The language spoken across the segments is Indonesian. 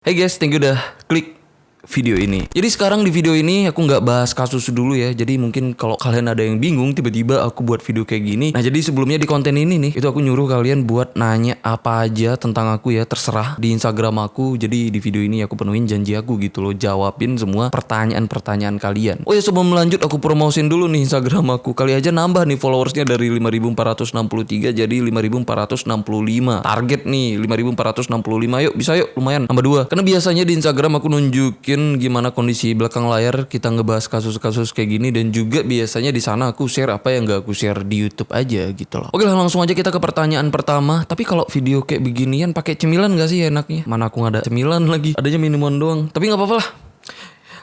Hey guys, thank you udah klik video ini. Jadi sekarang di video ini aku nggak bahas kasus dulu ya. Jadi mungkin kalau kalian ada yang bingung tiba-tiba aku buat video kayak gini. Nah jadi sebelumnya di konten ini nih, itu aku nyuruh kalian buat nanya apa aja tentang aku ya, terserah di Instagram aku. Jadi di video ini aku penuhin janji aku gitu loh, jawabin semua pertanyaan-pertanyaan kalian. Oh ya sebelum lanjut aku promosin dulu nih Instagram aku. Kali aja nambah nih followersnya dari 5.463 jadi 5.465. Target nih 5.465. Yuk bisa yuk, lumayan nambah 2. Karena biasanya di Instagram aku nunjukin gimana kondisi belakang layar kita ngebahas kasus-kasus kayak gini, dan juga biasanya di sana aku share apa yang gak aku share di YouTube aja gitu loh. Oke lah, langsung aja kita ke pertanyaan pertama. Tapi kalau video kayak beginian pakai cemilan gak sih enaknya? Mana aku gak ada cemilan lagi, adanya minuman doang. Tapi nggak apa-apa lah.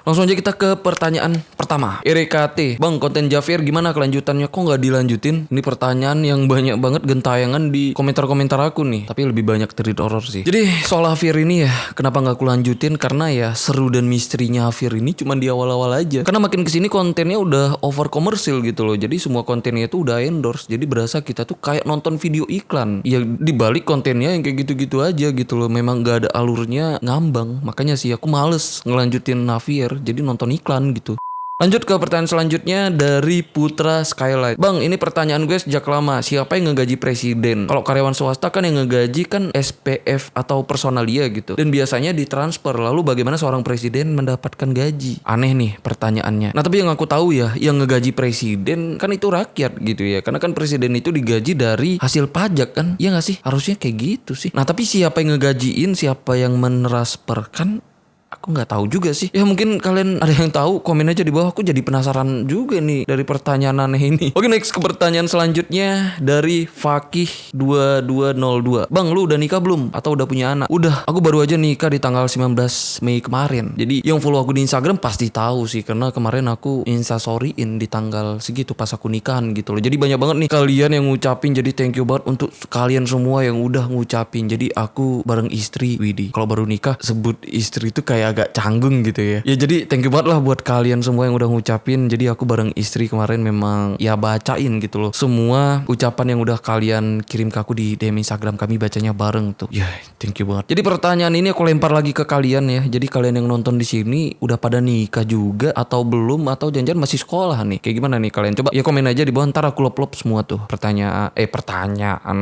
Langsung aja kita ke pertanyaan pertama. RKT, Bang, konten Javier gimana kelanjutannya? Kok nggak dilanjutin? Ini pertanyaan yang banyak banget gentayangan di komentar-komentar aku nih. Tapi lebih banyak treat horror sih. Jadi soal Javier ini ya, kenapa nggak aku lanjutin? Karena ya seru dan misterinya Javier ini cuma di awal-awal aja. Karena makin kesini kontennya udah over komersil gitu loh. Jadi semua kontennya itu udah endorse. Jadi berasa kita tuh kayak nonton video iklan. Ya dibalik kontennya yang kayak gitu-gitu aja gitu loh. Memang nggak ada alurnya, ngambang. Makanya sih aku males ngelanjutin Javier. Jadi nonton iklan gitu. Lanjut ke pertanyaan selanjutnya dari Putra Skylight. Bang, ini pertanyaan gue sejak lama. Siapa yang ngegaji presiden? Kalau karyawan swasta kan yang ngegaji kan SPF atau personalia gitu. Dan biasanya ditransfer. Lalu bagaimana seorang presiden mendapatkan gaji? Aneh nih pertanyaannya. Nah tapi yang aku tahu ya, yang ngegaji presiden kan itu rakyat gitu ya. Karena kan presiden itu digaji dari hasil pajak kan. Iya gak sih? Harusnya kayak gitu sih. Nah tapi siapa yang ngegajiin, siapa yang mentransferkan? Aku nggak tahu juga sih. Ya mungkin kalian ada yang tahu, komen aja di bawah. Aku jadi penasaran juga nih dari pertanyaan aneh ini. Oke, next ke pertanyaan selanjutnya dari Fakih 2202. Bang, lu udah nikah belum? Atau udah punya anak? Udah, aku baru aja nikah di tanggal 19 Mei kemarin. Jadi yang follow aku di Instagram pasti tahu sih, karena kemarin aku instastoryin di tanggal segitu pas aku nikahan gitu loh. Jadi banyak banget nih kalian yang ngucapin. Jadi thank you banget untuk kalian semua yang udah ngucapin. Jadi aku bareng istri Widi. Kalau baru nikah sebut istri itu kayak agak canggung gitu ya. Ya jadi thank you banget lah buat kalian semua yang udah ngucapin. Jadi aku bareng istri kemarin memang ya bacain gitu loh semua ucapan yang udah kalian kirim ke aku di DM Instagram kami, bacanya bareng tuh. Ya thank you banget. Jadi pertanyaan ini aku lempar lagi ke kalian ya. Jadi kalian yang nonton di sini udah pada nikah juga atau belum, atau jangan-jangan masih sekolah nih? Kayak gimana nih kalian? Coba ya komen aja di bawah, ntar aku lop-lop semua tuh pertanyaan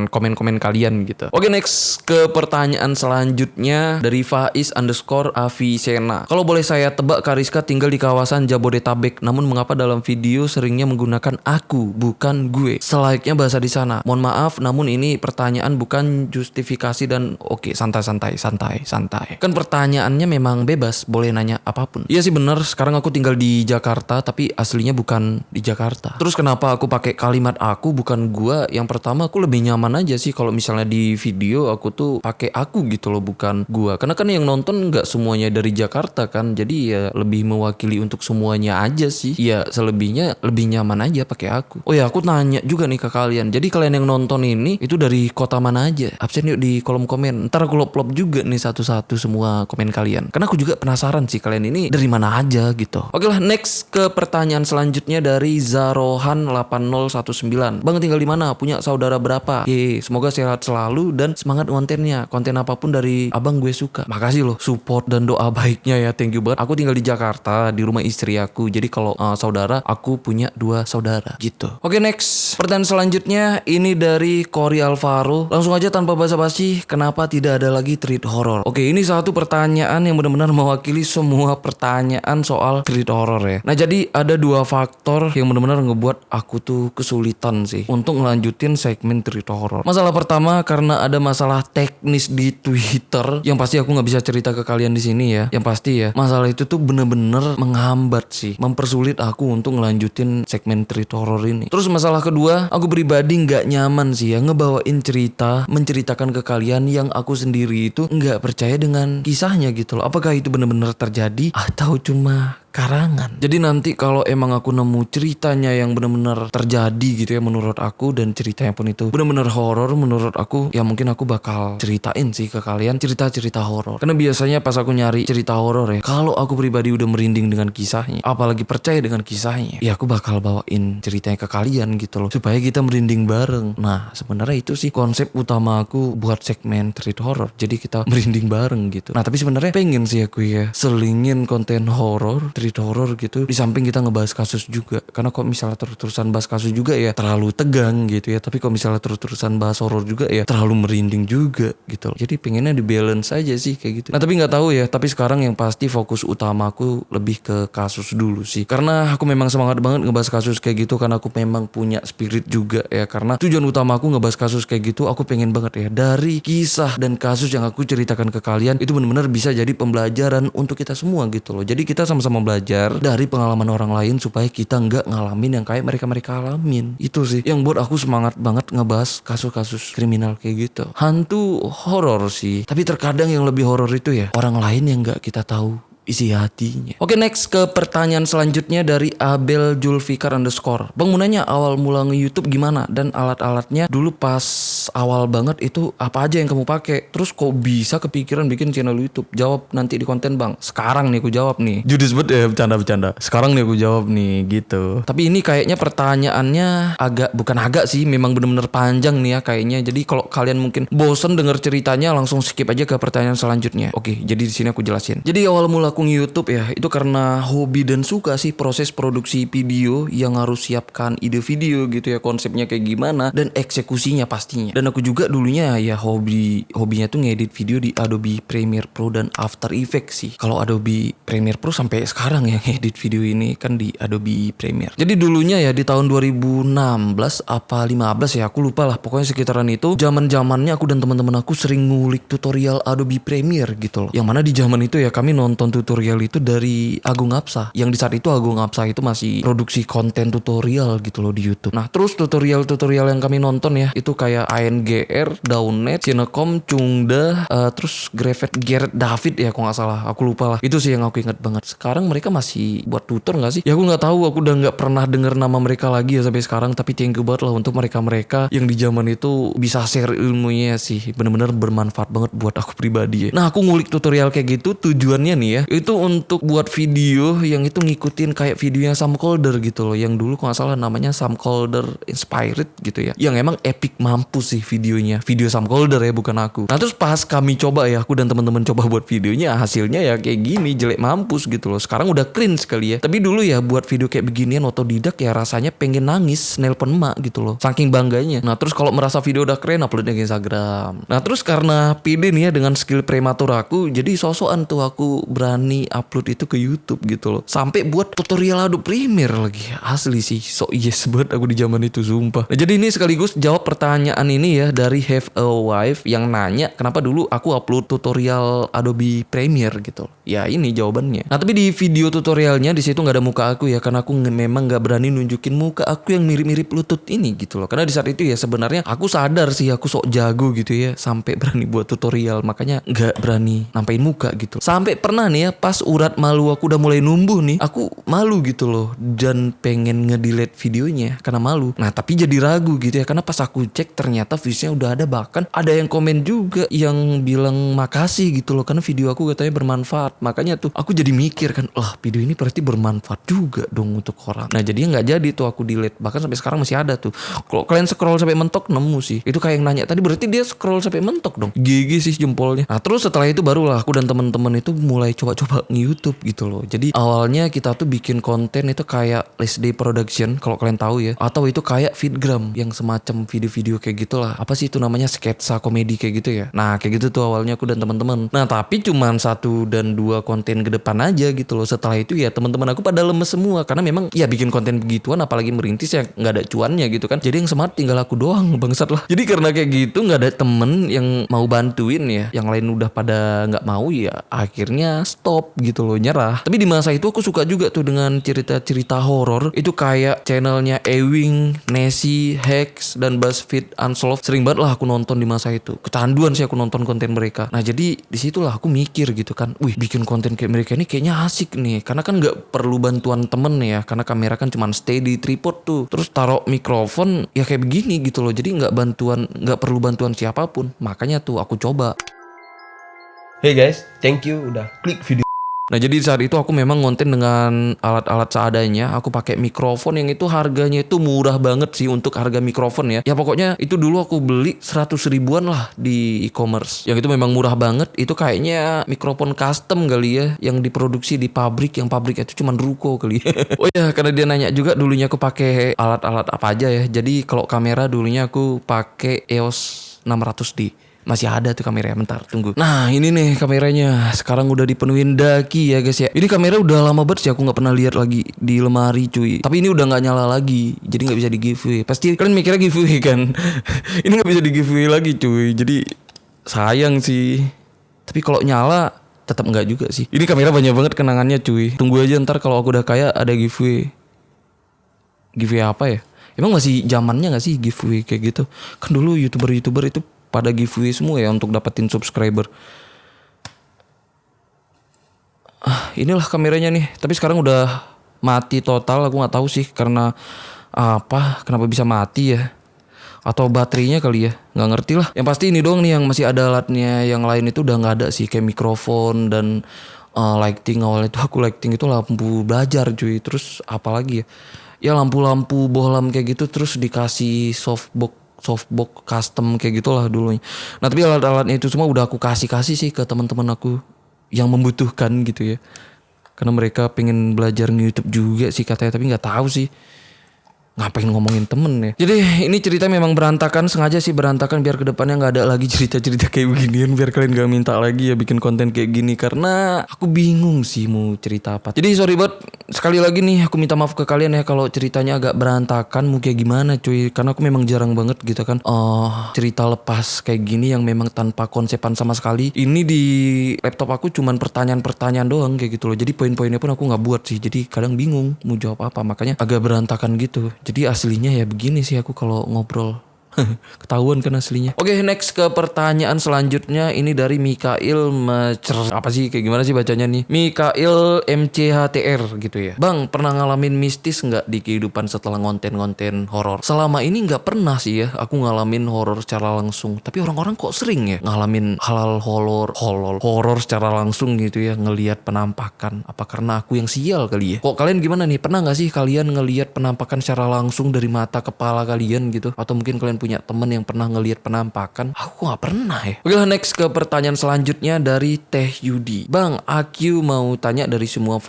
komen-komen kalian gitu. Oke, next ke pertanyaan selanjutnya dari Faiz_Avi Sena. Kalau boleh saya tebak, Kariska tinggal di kawasan Jabodetabek. Namun mengapa dalam video seringnya menggunakan aku, bukan gue? Selayaknya bahasa di sana. Mohon maaf, namun ini pertanyaan bukan justifikasi dan oke, santai. Kan pertanyaannya memang bebas, boleh nanya apapun. Iya sih bener, sekarang aku tinggal di Jakarta, tapi aslinya bukan di Jakarta. Terus kenapa aku pakai kalimat aku bukan gue? Yang pertama aku lebih nyaman aja sih kalau misalnya di video aku tuh pakai aku gitu loh, bukan gue. Karena kan yang nonton nggak semuanya dari Jakarta kan, jadi ya lebih mewakili untuk semuanya aja sih. Ya selebihnya lebih nyaman aja pakai aku. Oh ya, aku nanya juga nih ke kalian. Jadi kalian yang nonton ini itu dari kota mana aja? Absen yuk di kolom komen. Ntar aku lop-lop juga nih satu-satu semua komen kalian. Karena aku juga penasaran sih kalian ini dari mana aja gitu. Oke lah, next ke pertanyaan selanjutnya dari Zarohan 8019. Bang, tinggal di mana? Punya saudara berapa? Semoga sehat selalu dan semangat kontennya. Konten apapun dari abang gue suka. Makasih loh support dan doa baiknya ya, thank you banget. Aku tinggal di Jakarta di rumah istri aku. Jadi kalau saudara, aku punya 2 saudara gitu. Oke, next pertanyaan selanjutnya ini dari Cory Alvaro. Langsung aja tanpa basa-basi, kenapa tidak ada lagi treat horror? Oke, ini satu pertanyaan yang benar-benar mewakili semua pertanyaan soal treat horror ya. Nah jadi ada 2 faktor yang benar-benar ngebuat aku tuh kesulitan sih untuk ngelanjutin segmen treat horror. Masalah pertama karena ada masalah teknis di Twitter yang pasti aku nggak bisa cerita ke kalian di sini ya. Yang pasti ya, masalah itu tuh bener-bener menghambat sih, mempersulit aku untuk ngelanjutin segmen treat horror ini. Terus masalah kedua, aku pribadi nggak nyaman sih ya ngebawain cerita, menceritakan ke kalian yang aku sendiri itu nggak percaya dengan kisahnya gitu loh. Apakah itu bener-bener terjadi atau cuma karangan. Jadi nanti kalau emang aku nemu ceritanya yang benar-benar terjadi gitu ya menurut aku, dan ceritanya pun itu benar-benar horor menurut aku, ya mungkin aku bakal ceritain sih ke kalian cerita-cerita horor. Karena biasanya pas aku nyari cerita horor ya, kalau aku pribadi udah merinding dengan kisahnya, apalagi percaya dengan kisahnya, ya aku bakal bawain ceritanya ke kalian gitu loh, supaya kita merinding bareng. Nah sebenarnya itu sih konsep utama aku buat segmen cerita horor, jadi kita merinding bareng gitu. Nah tapi sebenarnya pengen sih aku ya selingin konten horor, cerita horor gitu, di samping kita ngebahas kasus juga. Karena kok misalnya terus-terusan bahas kasus juga ya terlalu tegang gitu ya, tapi kalau misalnya terus-terusan bahas horor juga ya terlalu merinding juga gitu loh. Jadi pengennya di balance aja sih kayak gitu. Nah tapi nggak tahu ya, tapi sekarang yang pasti fokus utamaku lebih ke kasus dulu sih, karena aku memang semangat banget ngebahas kasus kayak gitu, karena aku memang punya spirit juga ya. Karena tujuan utama aku ngebahas kasus kayak gitu, aku pengen banget ya dari kisah dan kasus yang aku ceritakan ke kalian itu benar-benar bisa jadi pembelajaran untuk kita semua gitu loh. Jadi kita sama-sama belajar dari pengalaman orang lain supaya kita nggak ngalamin yang kayak mereka alamin. Itu sih yang buat aku semangat banget ngebahas kasus-kasus kriminal kayak gitu. Hantu horor sih, tapi terkadang yang lebih horor itu ya orang lain yang nggak kita tahu isi hatinya. Oke, next ke pertanyaan selanjutnya dari Abel Julfikar _ Bang, mau nanya awal mula nge-YouTube gimana dan alat-alatnya dulu pas awal banget itu apa aja yang kamu pakai? Terus kok bisa kepikiran bikin channel YouTube? Jawab nanti di konten Bang. Sekarang nih aku jawab nih. Judis banget ya, bercanda-bercanda. Sekarang nih aku jawab nih gitu. Tapi ini kayaknya pertanyaannya bukan agak sih, memang bener-bener panjang nih ya kayaknya. Jadi kalau kalian mungkin bosen denger ceritanya, langsung skip aja ke pertanyaan selanjutnya. Oke, jadi di sini aku jelasin. Jadi awal mula aku nge-YouTube ya itu karena hobi dan suka sih proses produksi video, yang harus siapkan ide video gitu ya, konsepnya kayak gimana dan eksekusinya pastinya. Dan aku juga dulunya ya hobinya tuh ngedit video di Adobe Premiere Pro dan After Effects sih. Kalau Adobe Premiere Pro sampai sekarang ya ngedit video ini kan di Adobe Premiere. Jadi dulunya ya di tahun 2016 apa 15 ya aku lupa lah, pokoknya sekitaran itu zaman-zamannya aku dan teman-teman aku sering ngulik tutorial Adobe Premiere gitu loh. Yang mana di zaman itu ya kami nonton tutorial itu dari Agung Apsa, yang di saat itu Agung Apsa itu masih produksi konten tutorial gitu loh di YouTube. Nah terus tutorial yang kami nonton ya itu kayak ANGR, Daunnet, Cinekom, Cungda, terus Gerrit David ya kalau nggak salah, aku lupa lah. Itu sih yang aku ingat banget. Sekarang mereka masih buat tutor nggak sih? Ya aku nggak tahu, aku udah nggak pernah dengar nama mereka lagi ya sampai sekarang. Tapi thank you banget lah untuk mereka yang di zaman itu bisa share ilmunya sih, bener-bener bermanfaat banget buat aku pribadi ya. Nah aku ngulik tutorial kayak gitu tujuannya nih ya itu untuk buat video yang itu ngikutin kayak videonya Sam Kolder gitu loh, yang dulu kalau nggak salah namanya Sam Kolder Inspired gitu ya, yang emang epic mampus sih videonya, video Sam Kolder ya bukan aku. Nah terus pas kami coba ya, aku dan teman-teman coba buat videonya, hasilnya ya kayak gini, jelek mampus gitu loh. Sekarang udah cringe kali ya, tapi dulu ya buat video kayak beginian otodidak ya rasanya pengen nangis nelpon emak gitu loh, saking bangganya. Nah terus kalau merasa video udah keren uploadnya ke Instagram. Nah terus karena pede nih ya dengan skill prematur aku, jadi sosokan tuh aku berani upload itu ke YouTube gitu loh, sampai buat tutorial Adobe Premiere lagi. Asli sih so yes banget aku di zaman itu sumpah. Nah jadi ini sekaligus jawab pertanyaan ini ya dari Have a Wife yang nanya kenapa dulu aku upload tutorial Adobe Premiere gitu. Ya ini jawabannya. Nah tapi di video tutorialnya di situ nggak ada muka aku ya, karena aku memang nggak berani nunjukin muka aku yang mirip-mirip lutut ini gitu loh. Karena di saat itu ya sebenarnya aku sadar sih aku sok jago gitu ya, sampai berani buat tutorial, makanya nggak berani nampain muka gitu. Sampai pernah nih ya pas urat malu aku udah mulai numbuh nih, aku malu gitu loh dan pengen nge-delete videonya karena malu. Nah tapi jadi ragu gitu ya, karena pas aku cek ternyata viewsnya udah ada, bahkan ada yang komen juga yang bilang makasih gitu loh karena video aku katanya bermanfaat. Makanya tuh aku jadi mikir kan, lah video ini berarti bermanfaat juga dong untuk orang. Nah jadinya nggak jadi tuh aku delete, bahkan sampai sekarang masih ada tuh. Kalau kalian scroll sampai mentok nemu sih. Itu kayak yang nanya tadi, berarti dia scroll sampai mentok dong. GG sih jempolnya. Nah terus setelah itu barulah aku dan teman-teman itu mulai coba-coba nge-YouTube gitu loh. Jadi awalnya kita tuh bikin konten itu kayak Last Day Production kalau kalian tahu ya, atau itu kayak Feedgram yang semacam video-video kayak gitulah. Apa sih itu namanya, sketsa komedi kayak gitu ya. Nah kayak gitu tuh awalnya aku dan teman-teman. Nah tapi cuman 1 dan 2 konten ke depan aja gitu loh. Setelah itu ya teman-teman aku pada lemes semua, karena memang ya bikin konten begituan apalagi merintis ya nggak ada cuannya gitu kan. Jadi yang semangat tinggal aku doang, bangsat lah. Jadi karena kayak gitu nggak ada temen yang mau bantuin ya, yang lain udah pada nggak mau ya, akhirnya stop gitu loh, nyerah. Tapi di masa itu aku suka juga tuh dengan cerita-cerita horor. Itu kayak channelnya Ewing, Nessie, Hex, dan BuzzFeed Unsolved. Sering banget lah aku nonton di masa itu. Kecanduan sih aku nonton konten mereka. Nah jadi disitulah aku mikir gitu kan, wih bikin konten kayak mereka ini kayaknya asik nih. Karena kan gak perlu bantuan temen ya, karena kamera kan cuman stay di tripod tuh. Terus taruh mikrofon ya kayak begini gitu loh. Jadi gak perlu bantuan siapapun. Makanya tuh aku coba. Hey guys, thank you udah klik video. Nah jadi saat itu aku memang ngonten dengan alat-alat seadanya. Aku pakai mikrofon yang itu harganya itu murah banget sih untuk harga mikrofon ya. Ya pokoknya itu dulu aku beli 100 ribuan lah di e-commerce. Yang itu memang murah banget. Itu kayaknya mikrofon custom kali ya, yang diproduksi di pabrik. Yang pabriknya itu cuman ruko kali. Oh ya, karena dia nanya juga dulunya aku pakai alat-alat apa aja ya. Jadi kalau kamera dulunya aku pakai EOS 600D. Masih ada tuh kameranya, bentar tunggu. Nah ini nih kameranya, sekarang udah dipenuhin daki ya guys ya. Ini kamera udah lama banget sih aku gak pernah lihat lagi di lemari cuy. Tapi ini udah gak nyala lagi, jadi gak bisa di giveaway. Pasti kalian mikirnya giveaway kan. Ini gak bisa di giveaway lagi cuy, jadi sayang sih. Tapi kalau nyala tetap enggak juga sih. Ini kamera banyak banget kenangannya cuy. Tunggu aja ntar kalau aku udah kaya ada giveaway. Giveaway apa ya? Emang masih zamannya gak sih giveaway kayak gitu? Kan dulu youtuber itu pada giveaway semua ya untuk dapetin subscriber. Inilah kameranya nih. Tapi sekarang udah mati total. Aku nggak tahu sih karena apa, kenapa bisa mati ya? Atau baterainya kali ya? Nggak ngerti lah. Yang pasti ini doang nih yang masih ada alatnya. Yang lain itu udah nggak ada sih, kayak mikrofon dan lighting. Awalnya itu aku lighting itu lampu belajar cuy. Terus apa lagi ya? Ya lampu-lampu bohlam kayak gitu. Terus dikasih softbox custom kayak gitulah dulunya. Nah tapi alat-alatnya itu semua udah aku kasih sih ke teman-teman aku yang membutuhkan gitu ya. Karena mereka pengen belajar nge-YouTube juga sih katanya, tapi nggak tahu sih ngapain ngomongin temen ya. Jadi ini cerita memang berantakan, sengaja sih berantakan biar kedepannya nggak ada lagi cerita-cerita kayak beginian, biar kalian gak minta lagi ya bikin konten kayak gini. Karena aku bingung sih mau cerita apa. Jadi sorry banget sekali lagi nih, aku minta maaf ke kalian ya kalau ceritanya agak berantakan mau kayak gimana cuy. Karena aku memang jarang banget gitu kan cerita lepas kayak gini yang memang tanpa konsepan sama sekali. Ini di laptop aku cuman pertanyaan-pertanyaan doang kayak gitu loh. Jadi poin-poinnya pun aku nggak buat sih. Jadi kadang bingung mau jawab apa, makanya agak berantakan gitu. Jadi aslinya ya begini sih aku kalau ngobrol. Ketahuan kan aslinya. Oke, next ke pertanyaan selanjutnya. Ini dari Mikail apa sih, kayak gimana sih bacanya nih? Mikail MCHTR gitu ya. Bang, pernah ngalamin mistis nggak di kehidupan setelah ngonten-ngonten horor? Selama ini nggak pernah sih ya aku ngalamin horor secara langsung. Tapi orang-orang kok sering ya ngalamin hal-hal horor secara langsung gitu ya, ngelihat penampakan. Apa karena aku yang sial kali ya? Kok kalian gimana nih? Pernah nggak sih kalian ngelihat penampakan secara langsung dari mata kepala kalian gitu? Atau mungkin kalian punya temen yang pernah ngelihat penampakan? Aku nggak pernah ya. Oke, next ke pertanyaan selanjutnya dari Teh Yudi. Bang, aku mau tanya, dari semua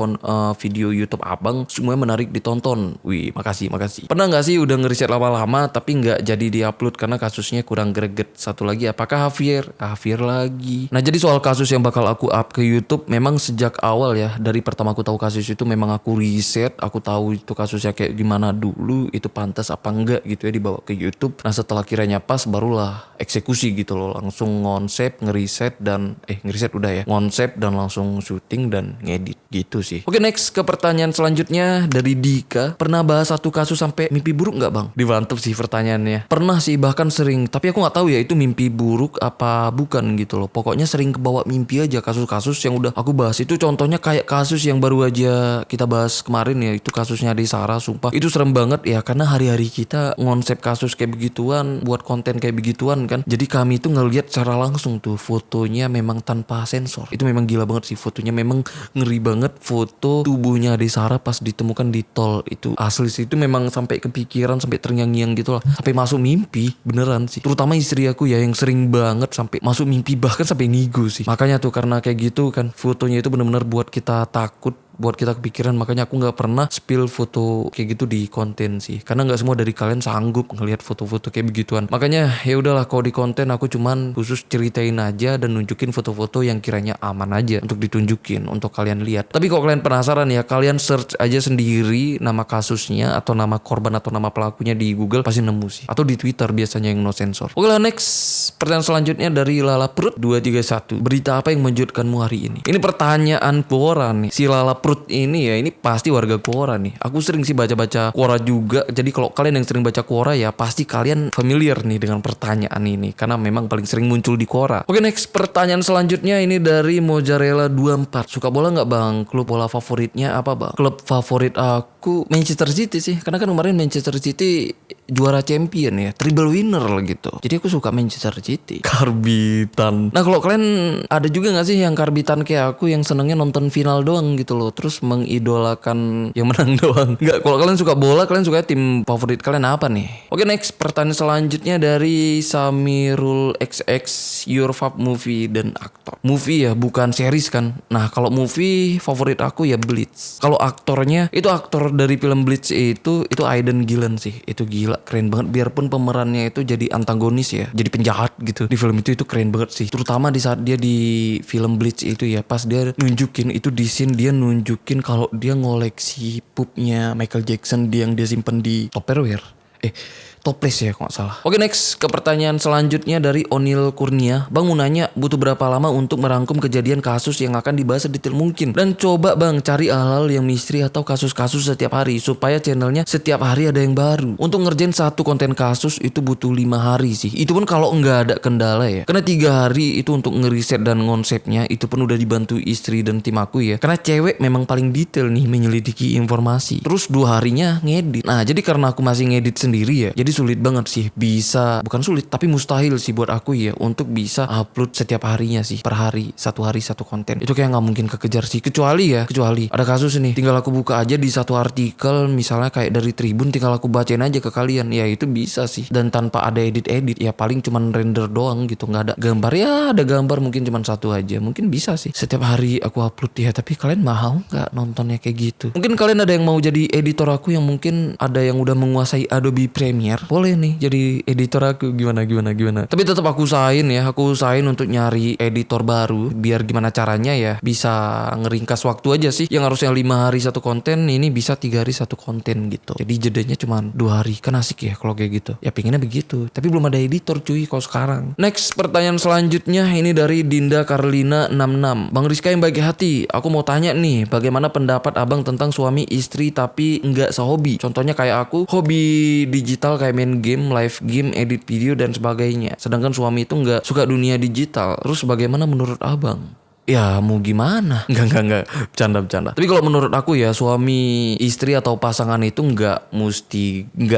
video YouTube abang semuanya menarik ditonton. Wih, makasih. Pernah nggak sih udah ngeriset lama-lama tapi nggak jadi diupload karena kasusnya kurang greget? Satu lagi, apakah Javier lagi? Nah jadi soal kasus yang bakal aku up ke YouTube, memang sejak awal ya, dari pertama aku tahu kasus itu memang aku riset, aku tahu itu kasusnya kayak gimana dulu, itu pantas apa enggak gitu ya dibawa ke YouTube. Nah setelah kiranya pas barulah eksekusi gitu loh, langsung ngonsep, ngeriset udah ya, ngonsep dan langsung syuting dan ngedit gitu sih. Oke, next ke pertanyaan selanjutnya dari Dika. Pernah bahas satu kasus sampai mimpi buruk nggak bang? Dimantep sih pertanyaannya. Pernah sih, bahkan sering, tapi aku nggak tahu ya itu mimpi buruk apa bukan gitu loh. Pokoknya sering kebawa mimpi aja kasus-kasus yang udah aku bahas. Itu contohnya kayak kasus yang baru aja kita bahas kemarin ya, itu kasusnya di Sarah. Sumpah itu serem banget ya, karena hari-hari kita ngonsep kasus kayak begituan, buat konten kayak begituan kan. Jadi kami itu ngelihat secara langsung tuh fotonya memang tanpa sensor. Itu memang gila banget sih fotonya, memang ngeri banget. Foto tubuhnya di Sarah pas ditemukan di tol itu asli sih, itu memang sampai kepikiran, sampai terngiang-ngiang gitu lah, sampai masuk mimpi beneran sih. Terutama istri aku ya yang sering banget sampai masuk mimpi, bahkan sampai ngigo sih. Makanya tuh karena kayak gitu kan, fotonya itu bener-bener buat kita takut buat kita kepikiran. Makanya aku nggak pernah spill foto kayak gitu di konten sih, karena nggak semua dari kalian sanggup ngelihat foto-foto kayak begituan. Makanya ya udahlah, kalau di konten aku cuman khusus ceritain aja dan nunjukin foto-foto yang kiranya aman aja untuk ditunjukin untuk kalian lihat. Tapi kalau kalian penasaran ya, kalian search aja sendiri nama kasusnya atau nama korban atau nama pelakunya di Google, pasti nemu sih. Atau di Twitter biasanya yang no sensor. Oke lah, next pertanyaan selanjutnya dari Lala Perut 231. Berita apa yang mengejutkanmu hari ini? Ini pertanyaan Quora nih. Si Lala Perut ini ya, ini pasti warga Quora nih. Aku sering sih baca-baca Quora juga. Jadi kalau kalian yang sering baca Quora ya pasti kalian familiar nih dengan pertanyaan ini, karena memang paling sering muncul di Quora. Oke, next pertanyaan selanjutnya ini dari Mozzarella 24. Suka bola nggak bang? Klub bola favoritnya apa bang? Klub favorit aku Manchester City sih, karena kan kemarin Manchester City juara champion ya, triple winner gitu. Jadi aku suka Manchester City. Karbitan. Nah kalau kalian ada juga gak sih yang karbitan kayak aku, yang senengnya nonton final doang gitu loh, terus mengidolakan yang menang doang? Enggak, kalau kalian suka bola, kalian suka tim favorit kalian apa nih? Oke, next pertanyaan selanjutnya dari Samirul XX. Your favorite movie dan aktor. Movie ya, bukan series kan. Nah kalau movie favorit aku ya Blitz. Kalau aktornya itu aktor dari film Blitz itu Aidan Gillen sih. Itu gila, keren banget. Biarpun pemerannya itu jadi antagonis ya, jadi penjahat gitu di film itu keren banget sih. Terutama di saat dia di film Blitz itu ya, pas dia nunjukin itu di scene dia nunjukin kalau dia ngoleksi pupnya Michael Jackson yang dia simpen di Tupperware. Toples ya kalau nggak salah. Oke, next ke pertanyaan selanjutnya dari Onil Kurnia. Bang mau nanya, butuh berapa lama untuk merangkum kejadian kasus yang akan dibahas sedetail mungkin? Dan coba bang cari hal-hal yang misteri atau kasus-kasus setiap hari, supaya channelnya setiap hari ada yang baru. Untuk ngerjain satu konten kasus itu butuh 5 hari sih. Itu pun kalau nggak ada kendala ya. Karena 3 hari itu untuk ngeriset dan konsepnya, itu pun udah dibantu istri dan tim aku ya. Karena cewek memang paling detail nih menyelidiki informasi. Terus 2 harinya ngedit. Nah jadi karena aku masih ngedit sendiri ya, jadi sulit banget sih bisa, bukan sulit tapi mustahil sih buat aku ya untuk bisa upload setiap harinya sih, per hari satu konten. Itu kayak nggak mungkin kekejar sih, kecuali ada kasus nih, tinggal aku buka aja di satu artikel misalnya kayak dari Tribun, tinggal aku bacain aja ke kalian ya, itu bisa sih. Dan tanpa ada edit ya, paling cuman render doang gitu, nggak ada gambar ya, ada gambar mungkin cuman 1 aja, mungkin bisa sih setiap hari aku upload ya. Tapi kalian mau nggak nontonnya kayak gitu? Mungkin kalian ada yang mau jadi editor aku, yang mungkin ada yang udah menguasai Adobe Premiere, boleh nih jadi editor aku. Gimana. Tapi tetap aku usahain untuk nyari editor baru, biar gimana caranya ya bisa ngeringkas waktu aja sih. Yang harusnya 5 hari 1 konten, ini bisa 3 hari 1 konten gitu. Jadi jedanya cuma 2 hari, kan asik ya kalau kayak gitu. Ya pinginnya begitu, tapi belum ada editor cuy kalau sekarang. Next pertanyaan selanjutnya ini dari Dinda Carlina 66. Bang Rizka yang baik hati, aku mau tanya nih, bagaimana pendapat abang tentang suami istri tapi nggak sehobi? Contohnya kayak aku, hobi digital kayak main game, live game, edit video dan sebagainya. Sedangkan suami itu nggak suka dunia digital. Terus bagaimana menurut abang? Ya mau gimana? Enggak, bercanda. Tapi kalau menurut aku ya, suami istri atau pasangan itu nggak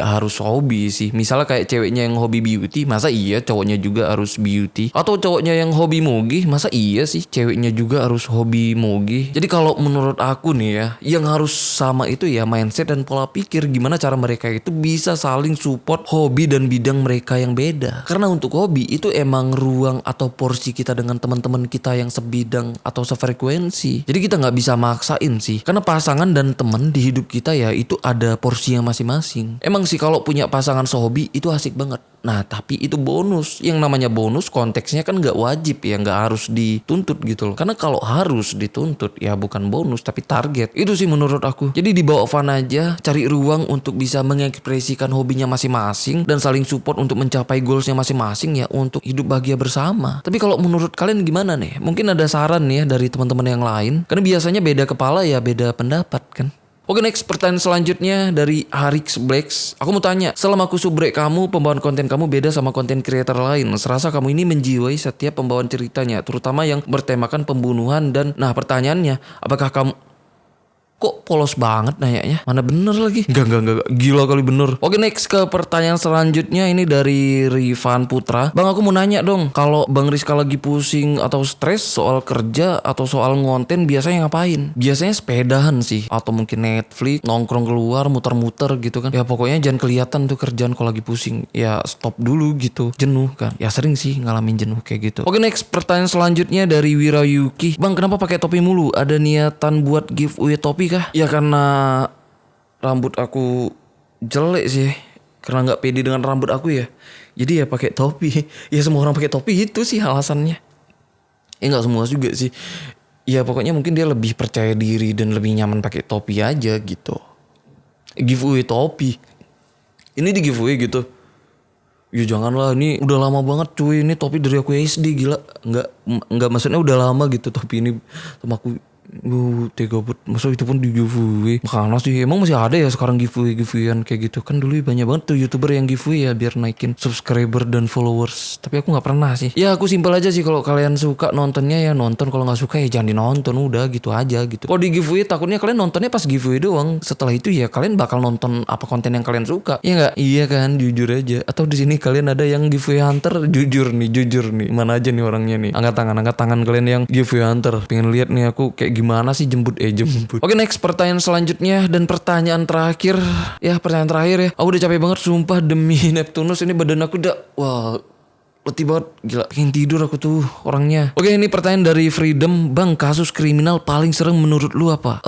harus hobi sih. Misalnya kayak ceweknya yang hobi beauty, masa iya cowoknya juga harus beauty? Atau cowoknya yang hobi mogi, masa iya sih ceweknya juga harus hobi mogi? Jadi kalau menurut aku nih ya, yang harus sama itu ya mindset dan pola pikir. Gimana cara mereka itu bisa saling support hobi dan bidang mereka yang beda. Karena untuk hobi itu emang ruang atau porsi kita dengan teman-teman kita yang sebidang atau sefrekuensi. Jadi kita nggak bisa maksain sih, karena pasangan dan temen di hidup kita ya itu ada porsinya masing-masing. Emang sih kalau punya pasangan sehobi itu asik banget. Nah tapi itu bonus. Yang namanya bonus konteksnya kan nggak wajib ya, nggak harus dituntut gitu loh. Karena kalau harus dituntut ya bukan bonus tapi target. Itu sih menurut aku. Jadi dibawa fun aja, cari ruang untuk bisa mengekspresikan hobinya masing-masing dan saling support untuk mencapai goalsnya masing-masing ya, untuk hidup bahagia bersama. Tapi kalau menurut kalian gimana nih? Mungkin ada saran nih ya dari teman-teman yang lain. Karena biasanya beda kepala ya beda pendapat kan. Oke, next pertanyaan selanjutnya dari Harix Blacks. Aku mau tanya, selama aku subrek kamu, pembawaan konten kamu beda sama konten creator lain. Serasa kamu ini menjiwai setiap pembawaan ceritanya, terutama yang bertemakan pembunuhan dan, nah pertanyaannya, apakah kamu Kok polos banget nanyanya? Mana bener lagi? Enggak. Gila kali bener. Oke, next ke pertanyaan selanjutnya. Ini dari Rifan Putra. Bang, aku mau nanya dong. Kalau Bang Rizka lagi pusing atau stres soal kerja atau soal ngonten, biasanya ngapain? Biasanya sepedahan sih. Atau mungkin Netflix, nongkrong keluar, muter-muter gitu kan. Ya pokoknya jangan kelihatan tuh kerjaan kalau lagi pusing. Ya stop dulu gitu. Jenuh kan. Ya sering sih ngalamin jenuh kayak gitu. Oke, next pertanyaan selanjutnya dari Wira Yuki. Bang, kenapa pakai topi mulu? Ada niatan buat giveaway topi kah? Ya karena rambut aku jelek sih. Karena nggak pede dengan rambut aku ya. Jadi ya pakai topi. Ya semua orang pakai topi itu sih alasannya. Nggak semua juga sih. Ya pokoknya mungkin dia lebih percaya diri dan lebih nyaman pakai topi aja gitu. Giveaway topi. Ini di giveaway gitu. Ya janganlah, ini udah lama banget cuy. Ini topi dari aku SD, gila. Enggak maksudnya udah lama gitu topi ini sama aku. Tega banget. Masa itu pun di giveaway. Makanya sih emang masih ada ya sekarang giveawayan kayak gitu. Kan dulu banyak banget tuh YouTuber yang giveaway ya biar naikin subscriber dan followers. Tapi aku gak pernah sih. Ya aku simpel aja sih, kalau kalian suka nontonnya ya nonton, kalau gak suka ya jangan dinonton, udah gitu aja gitu. Kalau di giveaway takutnya kalian nontonnya pas giveaway doang. Setelah itu ya kalian bakal nonton apa konten yang kalian suka. Iya gak? Iya kan, jujur aja. Atau di sini kalian ada yang giveaway hunter, jujur nih. Mana aja nih orangnya nih. Angkat tangan kalian yang giveaway hunter. Pengen lihat nih aku kayak gimana sih jemput. Oke, next pertanyaan selanjutnya dan pertanyaan terakhir. Ya pertanyaan terakhir ya. Aku udah capek banget sumpah demi Neptunus, ini badan aku udah letih banget, gila. Pengen tidur aku tuh orangnya. Oke, ini pertanyaan dari Freedom. Bang, kasus kriminal paling serem menurut lu apa?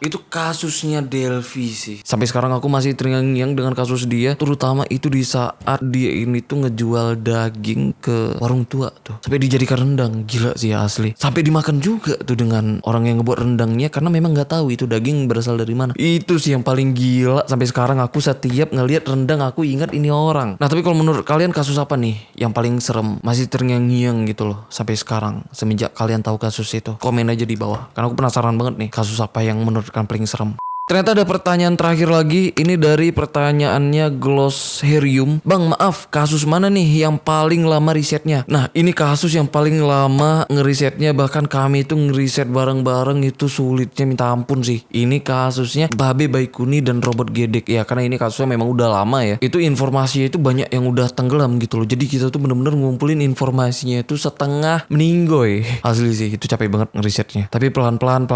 Itu kasusnya Delvi sih. Sampai sekarang aku masih terngiang-ngiang dengan kasus dia. Terutama itu di saat dia ini tuh ngejual daging ke warung tua tuh. Sampai dijadikan rendang. Gila sih asli. Sampai dimakan juga tuh dengan orang yang ngebuat rendangnya. Karena memang gak tahu itu daging berasal dari mana. Itu sih yang paling gila. Sampai sekarang aku setiap ngelihat rendang aku ingat ini orang. Nah tapi kalau menurut kalian kasus apa nih yang paling serem, masih terngiang-ngiang gitu loh sampai sekarang semenjak kalian tahu kasus itu? Komen aja di bawah, karena aku penasaran banget nih kasus apa yang menurut kalian paling serem. Ternyata ada pertanyaan terakhir lagi. Ini dari pertanyaannya Glossarium. Bang, maaf, kasus mana nih yang paling lama risetnya? Nah, ini kasus yang paling lama ngerisetnya. Bahkan kami itu ngeriset bareng-bareng itu sulitnya minta ampun sih. Ini kasusnya Babe Baikuni dan Robert Gedek. Ya, karena ini kasusnya memang udah lama ya. Itu informasinya itu banyak yang udah tenggelam gitu loh. Jadi kita tuh bener-bener ngumpulin informasinya itu setengah meninggoy. Asli sih, itu capek banget ngerisetnya. Tapi pelan-pelan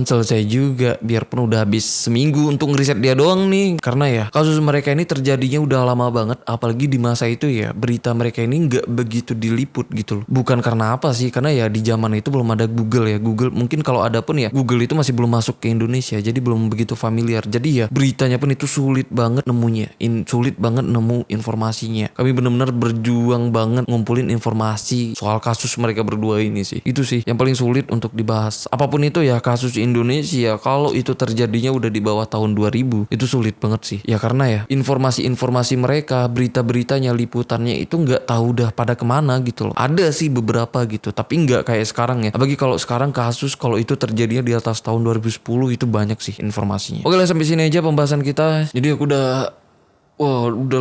selesai juga. Biarpun udah habis seminggu untuk ngeriset dia doang nih. Karena ya kasus mereka ini terjadinya udah lama banget. Apalagi di masa itu ya berita mereka ini gak begitu diliput gitu loh. Bukan karena apa sih, karena ya di zaman itu belum ada Google ya. Google mungkin kalau ada pun ya Google itu masih belum masuk ke Indonesia. Jadi belum begitu familiar. Jadi ya beritanya pun itu sulit banget nemunya. Sulit banget nemu informasinya. Kami benar-benar berjuang banget ngumpulin informasi soal kasus mereka berdua ini sih. Itu sih yang paling sulit untuk dibahas. Apapun itu ya kasus Indonesia, kalau itu terjadinya udah di bawah tahun 2000, itu sulit banget sih. Ya karena ya informasi-informasi mereka, berita-beritanya, liputannya itu nggak tahu udah pada kemana gitu loh. Ada sih beberapa gitu, tapi nggak kayak sekarang ya. Apalagi kalau sekarang kasus kalau itu terjadinya di atas tahun 2010 itu banyak sih informasinya. Oke lah, sampai sini aja pembahasan kita. Jadi aku udah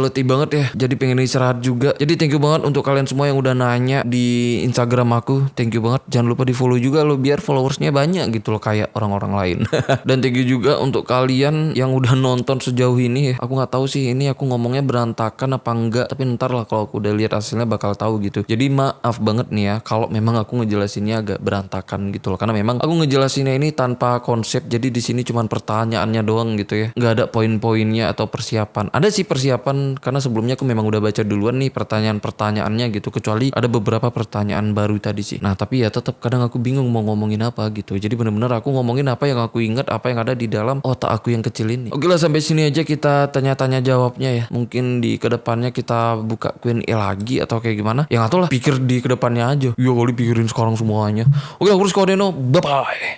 letih banget ya. Jadi pengen istirahat juga. Jadi thank you banget untuk kalian semua yang udah nanya di Instagram aku. Thank you banget. Jangan lupa di follow juga lo biar followersnya banyak gitu loh kayak orang-orang lain. Dan thank you juga untuk kalian yang udah nonton sejauh ini ya. Aku gak tahu sih ini aku ngomongnya berantakan apa enggak. Tapi ntar lah kalau aku udah lihat hasilnya bakal tahu gitu. Jadi maaf banget nih ya kalau memang aku ngejelasinnya agak berantakan gitu loh. Karena memang aku ngejelasinnya ini tanpa konsep. Jadi di sini cuma pertanyaannya doang gitu ya. Gak ada poin-poinnya atau persiapan. Ada sih persiapan karena sebelumnya aku memang udah baca duluan nih pertanyaan-pertanyaannya gitu, kecuali ada beberapa pertanyaan baru tadi sih. Nah tapi ya tetap kadang aku bingung mau ngomongin apa gitu. Jadi bener-bener aku ngomongin apa yang aku ingat, apa yang ada di dalam otak aku yang kecil ini. Oke lah, sampai sini aja kita tanya-tanya jawabnya ya. Mungkin di kedepannya kita buka Q&A lagi atau kayak gimana. Yang atau lah pikir di kedepannya aja. Ya kali pikirin sekarang semuanya. Oke, aku harus Kodeno, bye bye.